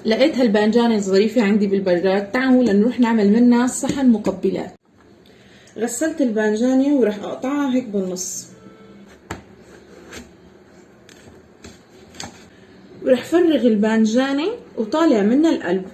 لقيت هالبانجانة الظريفة عندي بالبراد، تعالوا لنروح نعمل منها صحن مقبلات. غسلت البانجانة ورح اقطعها هيك بالنص، ورح فرغ البانجانة وطالع منها القلب.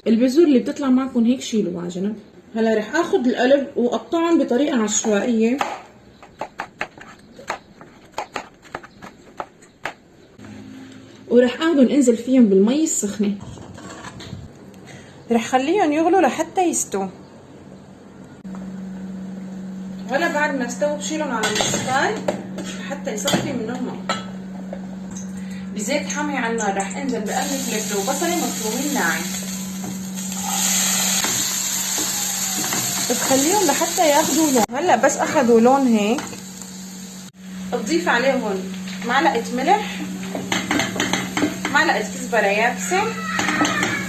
البذور اللي بتطلع معكم هيك شيلوا على جنب. هلا رح اخذ القلب واقطعهم بطريقة عشوائية، ورح اخذهم انزل فيهم بالمي السخنة. رح خليهم يغلوا لحتى يستووا. هلا بعد ما استووا بشيلهم على الغسال حتى يصفي منهم الماء. بزيت حامي على النار رح انزل بقرن فلفل وبصلة مفرومين ناعم، بتخليهم لحتى ياخذوا لون. هلا بس اخذوا لون هيك بضيف عليهم معلقة ملح، معلقة كزبرة يابسة،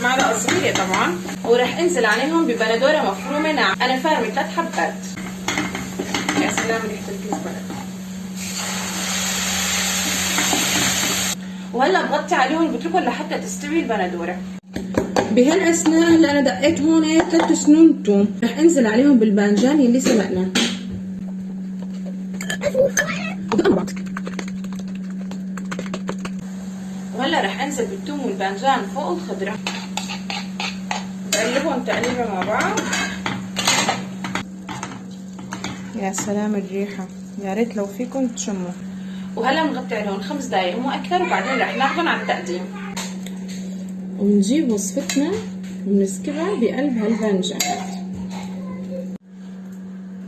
معلقة صغيرة طبعا، ورح انزل عليهم ببندورة مفرومة ناعم. انا فارمة 3 حبات. يا سلام ريحة الكزبرة. وهلا بغطي عليهم بتركهم لحتى تستوي البندورة. بهالاثناء هلا انا دقيت هون 3 سنون توم، رح انزل عليهم بالبانجان اللي سلقناه. وهلا رح انزل بالثوم والبانجان فوق الخضرة، بقلبهم تقليبه مع بعض. يا سلام الريحة، يا ريت لو فيكم تشموا. وهلا بنغطي عليهم 5 دقايق مو اكثر، وبعدين رح ناخذهم على التقديم. ونجيب وصفتنا ونسكبها بقلب هالبانجانات.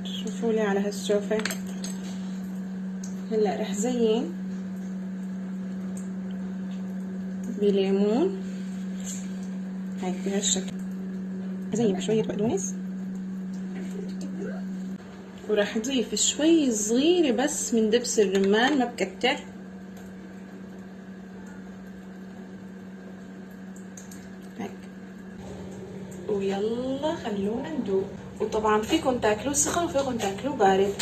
شوفوا لي على هالشوفة. هلا رح زين بليمون هيك بهالشكل، زين بشوية بقدونس، ورح اضيف شوي صغيرة بس من دبس الرمان، ما بكتر. هيك ويلا خلونا ندوق. وطبعا فيكم تاكلوه سخن وفيكم تاكلوه بارد.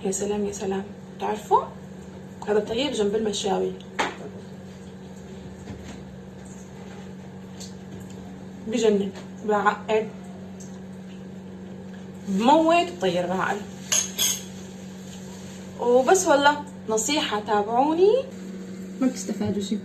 يا سلام يا سلام. بتعرفوا هذا طيب جنب المشاوي، بجنن، بعقد، بموت وطير بعقل. وبس والله نصيحة، تابعوني ما بتستفادوا شي.